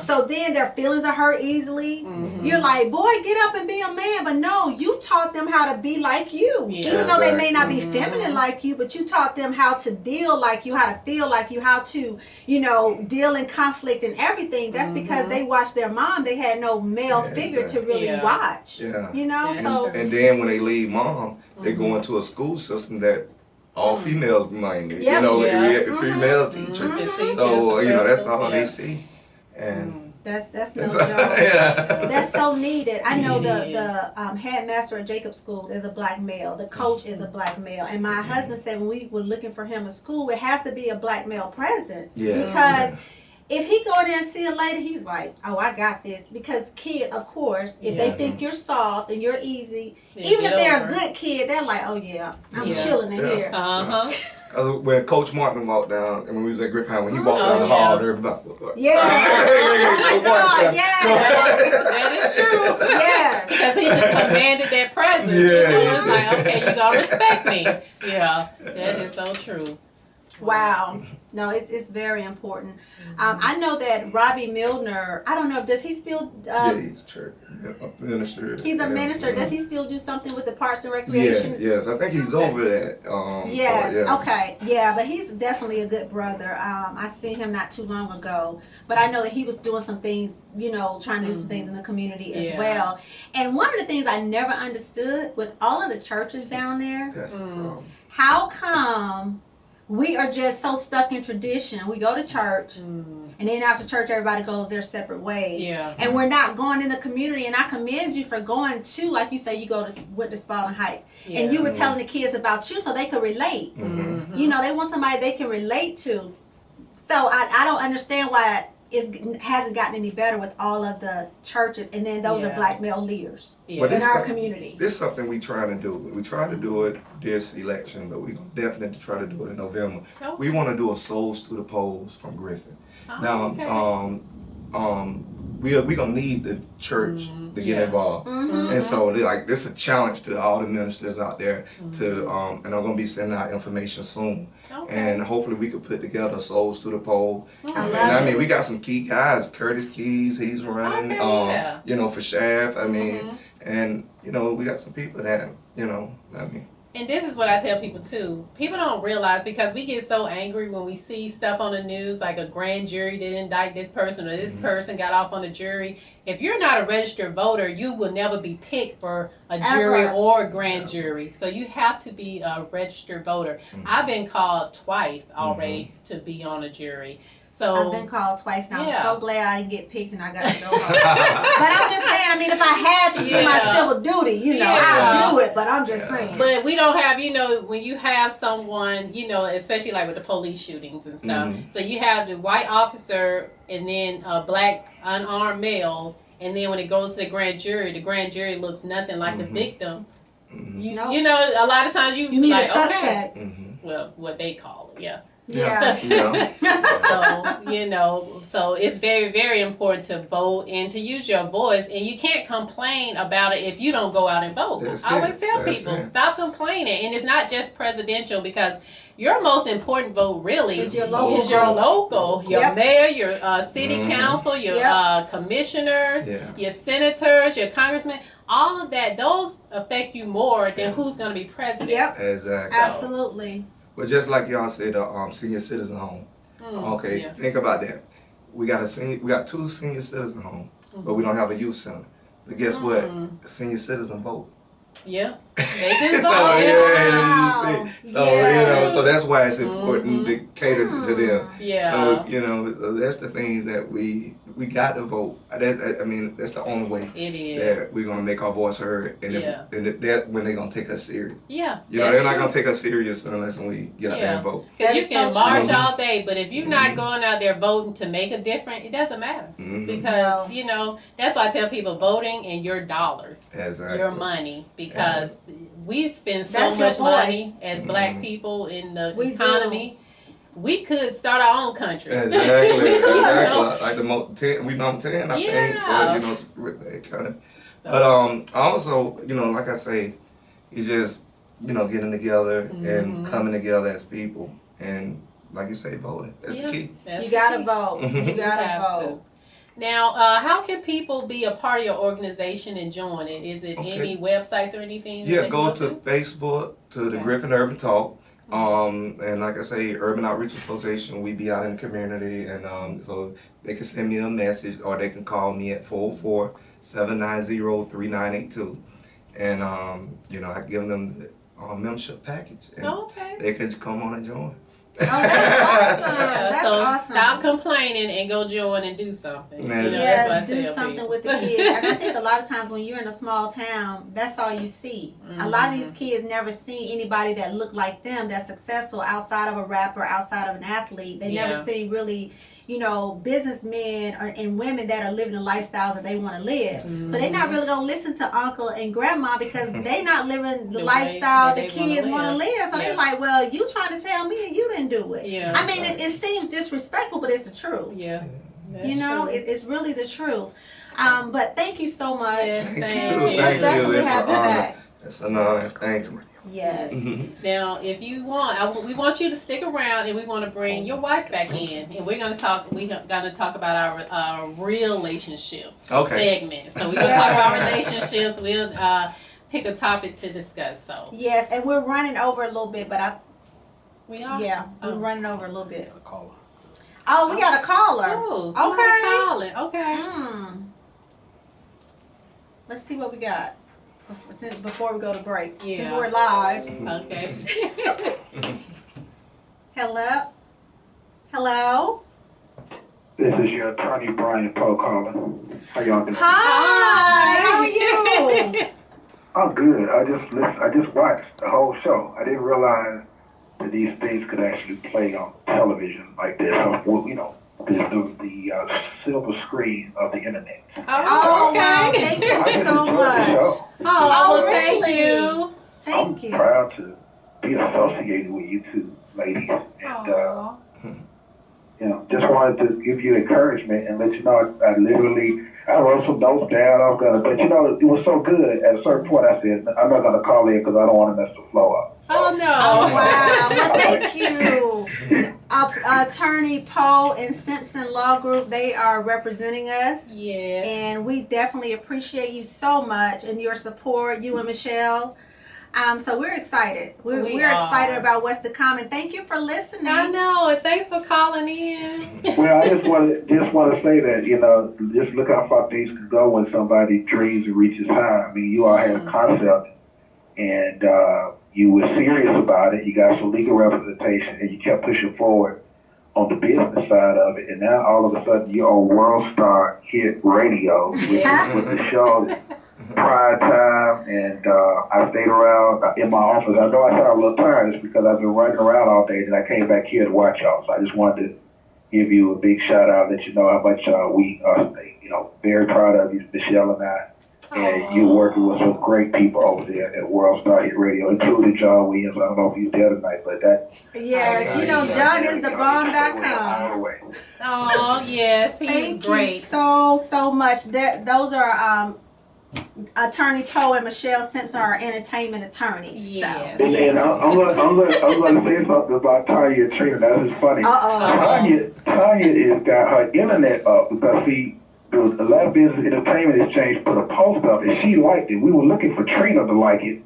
So then their feelings are hurt easily. You're like, boy, get up and be a man. But no, you taught them how to be like you. Even though they may not be feminine like you, but you taught them how to deal like you, how to feel like you, how to, you know, deal in conflict and everything. That's because they watched their mom. They had no male figure to really watch. You know, and then when they leave mom, they go into a school system that all females minded. You know, we had the female teacher. So, you know, that's all they see. And that's no joke. That's so needed. I know the headmaster at Jacob School is a black male. The coach is a black male. And my husband said when we were looking for him in school, it has to be a black male presence. Because if he go in there and see a lady, he's like, oh, I got this. Because kids, of course, if they think you're soft and you're easy, even if they're a good kid, they're like, oh, yeah, I'm chilling in here. When Coach Martin walked down, and when we was at Griffin, when he walked down the hall, everybody was like, that is true. Yes. Because he just commanded that presence. You know, it's like, okay, you gonna respect me. Yeah, that is so true. Wow. No, it's very important. I know that Robbie Milner, I don't know, does he still... he's church minister. He's a minister. Does he still do something with the Parks and Recreation? Yes, I think he's over that. Okay. Yeah, but he's definitely a good brother. I seen him not too long ago. But I know that he was doing some things, you know, trying to do some things in the community as well. And one of the things I never understood with all of the churches down there, how come... we are just so stuck in tradition. We go to church, and then after church, everybody goes their separate ways. And we're not going in the community. And I commend you for going to, like you say, you went to Spalding Heights. And you were telling the kids about you so they could relate. You know, they want somebody they can relate to. So I don't understand why it hasn't gotten any better with all of the churches. And then those are black male leaders in our community. This is something we trying to do. We tried to do it this election, but we're going to definitely try to do it in November. We want to do a Souls to the Polls from Griffin. Now, we're going to need the church to get involved. And so this is a challenge to all the ministers out there to, and I'm going to be sending out information soon. And hopefully we could put together Souls to the Poll. I mean, we got some key guys. Curtis Keys, he's running, you know, for Shaft. I mean, and, you know, we got some people that, you know, I mean. And this is what I tell people too. People don't realize, because we get so angry when we see stuff on the news like a grand jury did indict this person or this person got off on the jury. If you're not a registered voter, you will never be picked for a jury or a grand jury. So you have to be a registered voter. I've been called twice already to be on a jury. So I've been called twice, and I'm so glad I didn't get picked and I got to go home. But I'm just saying, I mean, if I had to do my civil duty, you know, I'd do it, but I'm just saying. But we don't have, you know, when you have someone, you know, especially like with the police shootings and stuff, so you have the white officer and then a black unarmed male, and then when it goes to the grand jury looks nothing like the victim. You know, a lot of times you mean like, a suspect. Well, what they call it, So, you know, so it's very, very important to vote and to use your voice. And you can't complain about it if you don't go out and vote. I always tell people, stop complaining. And it's not just presidential, because your most important vote really is your local. Your mayor, your city council, your commissioners, your senators, your congressmen. All of that, those affect you more than who's going to be president. Exactly. Absolutely. But just like y'all said, senior citizen home. Think about that. We got two senior citizen homes, but we don't have a youth center. But guess what? A senior citizen vote. They do So vote. yeah, so Yes. so that's why it's important to cater to them. Yeah. So that's the things that we got to vote. I mean, that's the only way It is. that we're gonna make our voice heard, and that when they're gonna take us serious. Yeah. They're not gonna take us serious unless we get out there and vote. Because you can march true. all day, but if you're not going out there voting to make a difference, it doesn't matter. Because that's why I tell people voting and your dollars, your money, because we spend so much money as Black people in the economy. We could start our own country. Exactly. Like we number 10, I think, for kind of. But also, like I say, it's just getting together and coming together as people, and like you say, voting. That's the key. You gotta vote. You gotta vote. Now, how can people be a part of your organization and join it? Is it any websites or anything? Yeah, go to Facebook, to the Griffin Urban Talk. And like I say, Urban Outreach Association, we be out in the community, and so they can send me a message or they can call me at 404-790-3982. And I give them the membership package, and they can just come on and join. Oh, that's awesome. That's awesome. Stop complaining and go join and do something. Yes, do something with the kids. And I think a lot of times when you're in a small town, that's all you see. A lot of these kids never see anybody that look like them that's successful outside of a rapper, outside of an athlete. They never see really, businessmen and women that are living the lifestyles that they want to live. So they're not really going to listen to uncle and grandma because they're not living the lifestyle the kids want to live. So they're like, well, you trying to tell me and you didn't do it. I mean, it seems disrespectful, but it's the truth. It's really the truth. But thank you so much. Yes, Thank thank you. you. Thank Definitely you. It's have an you honor. back. It's an honor. Thank you. Yes. Now, if you want, we want you to stick around, and we want to bring your wife back in, and we're gonna talk. We're gonna talk about our relationships segment. So we're gonna talk about relationships. We'll pick a topic to discuss. So yes, and we're running over a little bit, but we are. Yeah, we're running over a little bit. A caller. Oh, we got a caller. Oh, okay. Calling. Okay. Let's see what we got before we go to break. Yeah. Since we're live. Okay. Hello. Hello. This is your attorney, Brian Poe, calling. How y'all doing? Hi. How are you? I'm good. I just watched the whole show. I didn't realize that these things could actually play on television like this. The silver screen of the internet. Oh, wow. Thank you so much. Oh, really? thank you. Thank you. I'm proud to be associated with you two ladies. And, just wanted to give you encouragement and let you know I wrote some notes down. But it was so good. At a certain point, I said, I'm not going to call in because I don't want to mess the flow up. Oh, no. Oh, wow. Well, thank you. Attorney Poe and Simpson Law Group, they are representing us. Yes. And we definitely appreciate you so much and your support, you and Michelle. So we're excited. We're excited about what's to come, and thank you for listening. I know, and thanks for calling in. Well, I just want to say that, just look how far things can go when somebody dreams and reaches high. I mean, you all had a concept, and you were serious about it. You got some legal representation, and you kept pushing forward on the business side of it. And now all of a sudden you're on World Star Hit Radio with the show Prime Time. And I stayed around in my office. I know I sound a little tired. It's because I've been running around all day, and I came back here to watch y'all. So I just wanted to give you a big shout out, let you know how much we are, very proud of you, Michelle and I. And you're working with some great people over there at World Star Hit Radio, including John Williams. I don't know if he's there tonight, but that. Yes, John is the bomb.com. Oh, yes, he's Thank great. you so much. Those are Attorney Poe and Michelle Simpson are our entertainment attorneys. Yes. So. And I'm going to say something about Tonia and Trina. That is funny. Tonia has got her internet up because a lot of Business Entertainment Exchange put a post up, and she liked it. We were looking for Trina to like it,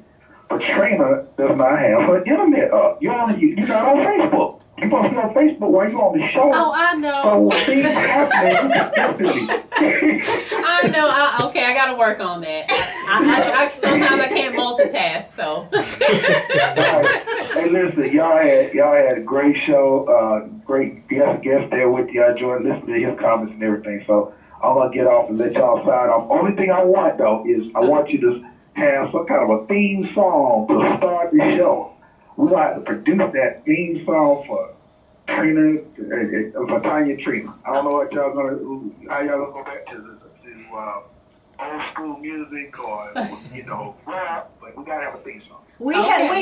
but Trina does not have her internet up. You're not on Facebook. You're supposed to be on Facebook while you're on the show. Oh, I know. So things happening instantly. I I know. Okay, I got to work on that. I sometimes I can't multitask. So. Hey, listen, y'all had a great show. Great guest there with you. I enjoyed listening to his comments and everything. So I'm gonna get off and let y'all sign off. Only thing I want though is I want you to have some kind of a theme song to start the show. We're gonna have to produce that theme song for Trina, for Tonia Trina. I don't know what how y'all gonna go back to old school music or rap, but we gotta have a theme song. We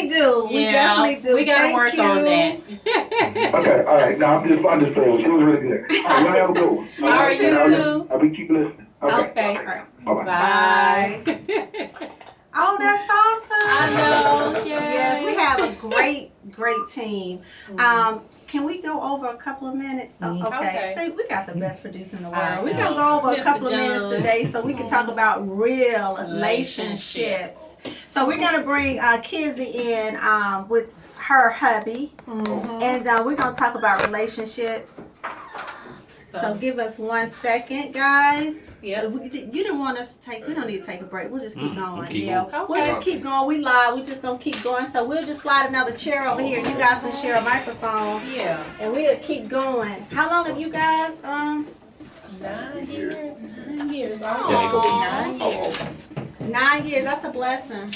do. We definitely do. We gotta work on that. Okay, all right. Now I'm just saying, she was really good. All right, y'all have a good one. All right, you too. I'll be keep listening. Okay. All right. Bye-bye. Bye. Oh, that's awesome. I know. Yes, we have a great team. Can we go over a couple of minutes? Oh, okay. See, we got the best producer in the world. We're going to go over a couple of minutes today so we can talk about real relationships. So we're going to bring Kizzy in with her hubby. And we're going to talk about relationships. So give us 1 second, guys. Yeah. You didn't want us to we don't need to take a break. We'll just keep going. keep Yeah. going. We'll just keep going. We live. We just gonna keep going. So we'll just slide another chair over here. You guys can share a microphone. Yeah. And we'll keep going. How long have you guys 9 years. 9 years. Oh, 9 years. 9 years. That's a blessing.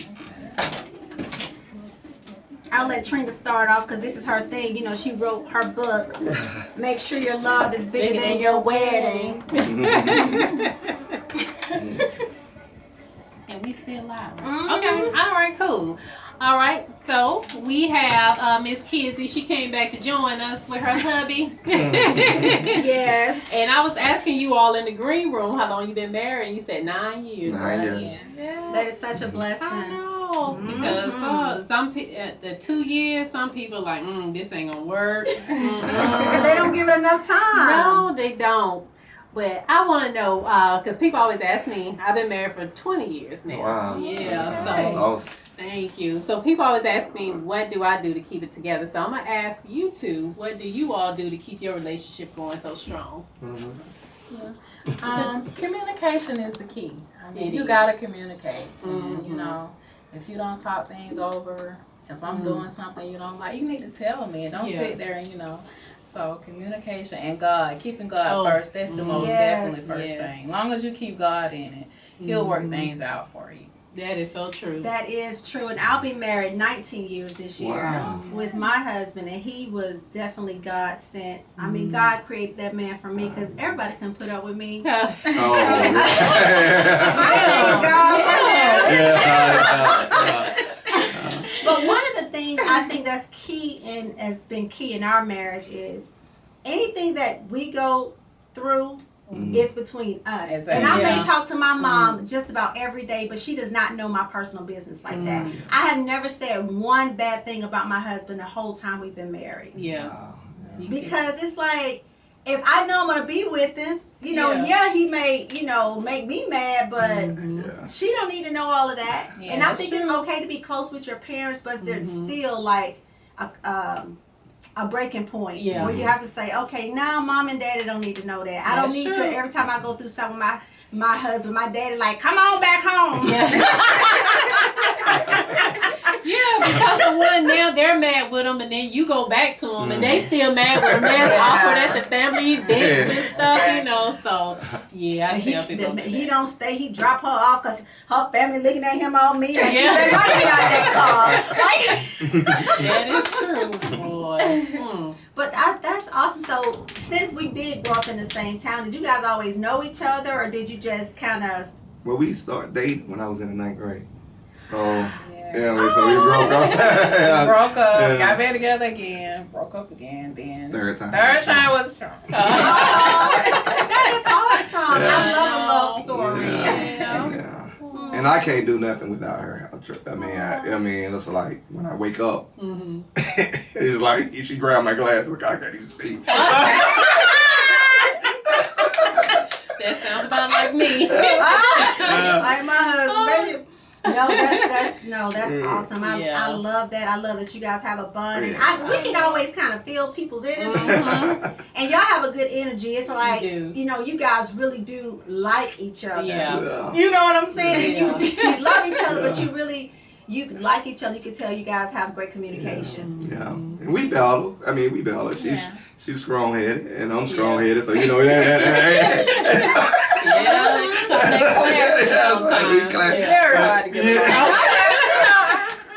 I'll let Trina start off because this is her thing. You know, she wrote her book, Make Sure Your Love is Bigger Than Your Wedding. And we still live. Okay. All right. Cool. All right. So we have Miss Kizzy. She came back to join us with her hubby. Yes. And I was asking you all in the green room how long you been married, and you said 9 years. 9 years. Yeah. That is such a blessing. I know, because at the 2 years, some people like, this ain't gonna work. They don't give it enough time. No, they don't. But I want to know, because people always ask me, I've been married for 20 years now. Wow. Yeah, That's so awesome. thank you. So people always ask me, what do I do to keep it together? So I'm going to ask you two, what do you all do to keep your relationship going so strong? Communication is the key. I mean, It you is. gotta communicate. And, you know, if you don't talk things over, if I'm doing something you don't like, you need to tell me. Don't sit there and So communication and God, keeping God first. That's the most definitely first thing. As long as you keep God in it, He'll work things out for you. That is so true. That is true. And I'll be married 19 years this year with my husband. And he was definitely God sent. I mean, God created that man for me because everybody can put up with me. I thank God for that. But one of the things I think that's key and has been key in our marriage is anything that we go through, it's between us. Exactly. And I may talk to my mom just about every day, but she does not know my personal business like that. I have never said one bad thing about my husband the whole time we've been married. Yeah. Because it's like, if I know I'm going to be with him, he may, make me mad, but she don't need to know all of that. Yeah, and I think it's okay to be close with your parents, but there's still like a breaking point where you have to say, okay, now mom and daddy don't need to know that. I don't need to, every time I go through something with my husband, my daddy like, come on back home. Yeah, because for one, now they're mad with them, and then you go back to them, and they still mad with them. That's awkward at the family events and stuff, So, yeah, I tell people. He don't stay. He drop her off because her family looking at him on me. Like, Yeah. you better not get out that car. That is true, boy. But that's awesome. So, since we did grow up in the same town, did you guys always know each other, or did you just kind of... Well, we started dating when I was in the 9th grade. So, so we broke up. Broke up, got back together again, broke up again, then Third time was a charm. That is awesome. I love a love story. Yeah. And I can't do nothing without her. I mean, it's like when I wake up, it's like she grabbed my glasses. Look, I can't even see. That sounds about like me. Like my husband, baby. No, that's awesome. I love that. I love that you guys have a bond, and we can always kind of feel people's energy, and y'all have a good energy. It's like, you know, you guys really do like each other. Yeah. You know what I'm saying? You love each other, but you like each other. You can tell you guys have great communication. Yeah. And we battle. I mean, we battle. She's strong-headed, and I'm strong-headed, so you know that. Very hard to get along.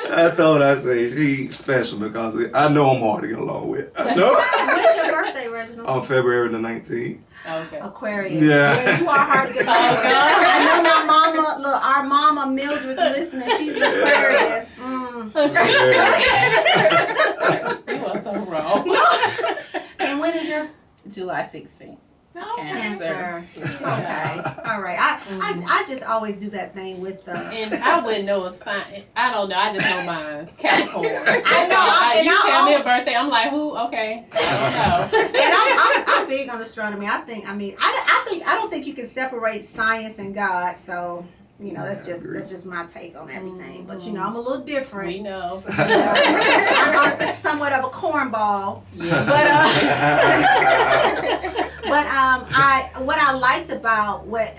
I told her, I say she's special because I know I'm hard to get along with. I know. When's your birthday, Reginald? On February the 19th. Okay. Aquarius. Yeah. You are hard to get along with. I know my mama, look, our mama Mildred's listening. She's an Aquarius. You are so wrong. And when is your July 16th. Cancer? Okay. All right. I just always do that thing with the. And I wouldn't know a sign. I don't know. I just know mine. Capricorn. I know. You tell me a birthday, I'm like, who? Okay. I don't know. And I'm big on astronomy. I don't think you can separate science and God. So. You know, that's just my take on everything. But you know, I'm a little different. We know. I'm somewhat of a cornball. Yeah. But what I liked about what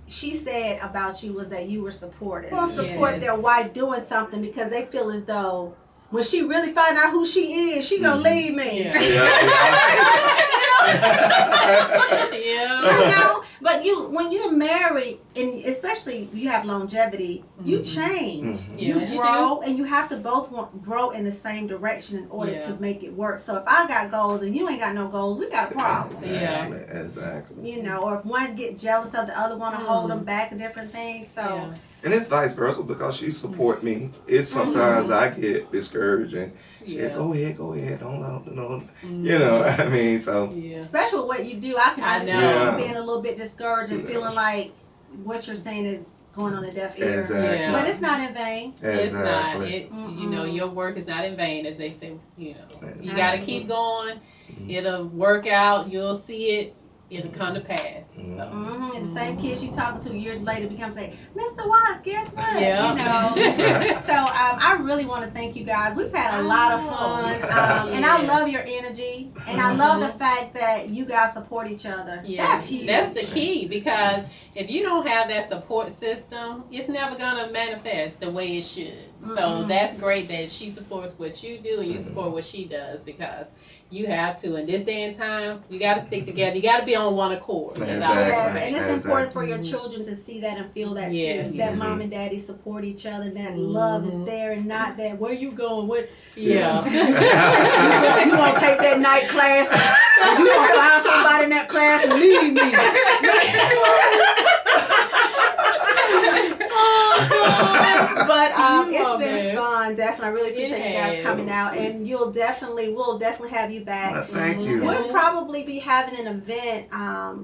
she said about you was that you were supportive. People support their wife doing something because they feel as though when she really find out who she is, she gonna leave me. Yeah. You know, but when you're married, and especially you have longevity, you change. You grow, and you have to both grow in the same direction in order to make it work. So if I got goals and you ain't got no goals, we got a problem. Exactly. You know, or if one get jealous of the other one and hold them back and different things. So. And it's vice versa because she support me. It's sometimes I get discouraged and she go ahead, don't know. You know, I mean, so. Especially with what you do, I can understand you being a little bit discouraged and feeling like what you're saying is going on a deaf ear. Exactly. But it's not in vain. It's not. You know, your work is not in vain, as they say. You know, you got to keep going. It'll work out. You'll see it. It'll come to pass. And the same kids you talking to years later become say, Mr. Watts, guess what? Yeah. You know. So I really want to thank you guys. We've had a lot of fun, and I love your energy, and I love the fact that you guys support each other. That's huge. That's the key, because if you don't have that support system, it's never gonna manifest the way it should. So that's great that she supports what you do and you support what she does, because you have to. In this day and time, you got to stick together. You got to be on one accord. Yes, and it's important for your children to see that and feel that too. That mom and daddy support each other. That love is there, and not that where you going with. Yeah. You gonna take that night class? And you gonna find somebody in that class and leave me? But it's been fun. Definitely, I really appreciate you guys coming out, and we'll definitely have you back. Thank you. We'll probably be having an event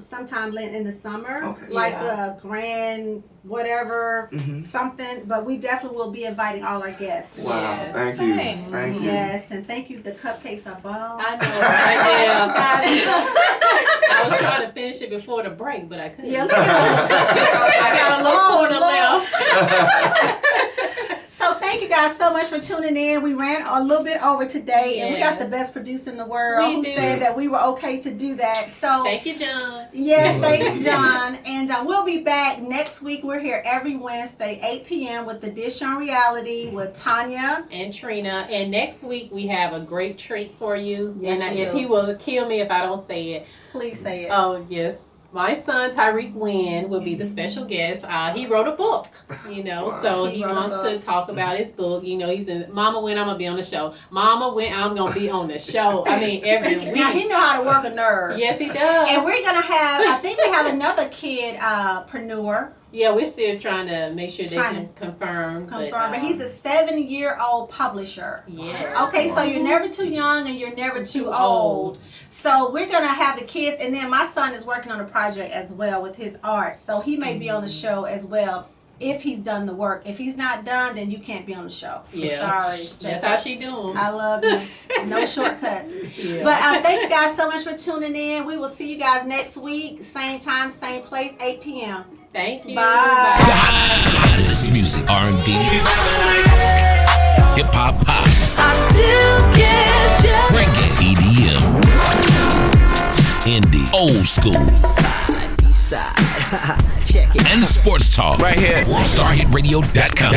sometime in the summer, like a grand whatever something. But we definitely will be inviting all our guests. Wow, thank you. Thank you. Yes, and thank you. The cupcakes are bomb. I know. I was trying to finish it before the break, but I couldn't. Yeah, look at I got a little corner left. So thank you guys so much for tuning in. We ran a little bit over today, and we got the best producer in the world who said that we were okay to do that. So thank you, John. Yes, thanks, John. And we'll be back next week. We're here every Wednesday, 8 p.m. with the Dish on Reality with Tonia and Trina. And next week we have a great treat for you. Yes, and if he will kill me if I don't say it. Please say it. Oh, yes. My son, Tyreek Wynn, will be the special guest. He wrote a book, so he wants to talk about his book. You know, he's been, Mama Wynn, I'm going to be on the show. Mama Wynn, I'm going to be on the show. I mean, every week. Now, he know how to work a nerve. Yes, he does. And we're going to have, I think we have another kidpreneur. Yeah, we're still trying to make sure they can confirm. But he's a 7-year-old publisher. Yeah. Okay, so you're never too young and you're never too old. So we're going to have the kids. And then my son is working on a project as well with his art. So he may be on the show as well if he's done the work. If he's not done, then you can't be on the show. Yeah. Sorry. That's how she doing. I love you. No shortcuts. But thank you guys so much for tuning in. We will see you guys next week. Same time, same place, 8 p.m. Thank you. Bye. Hottest music, R&B, hip hop, pop, I still get you. reggae, EDM. old school, Check it. and sports talk. Right here. StarHitRadio.com.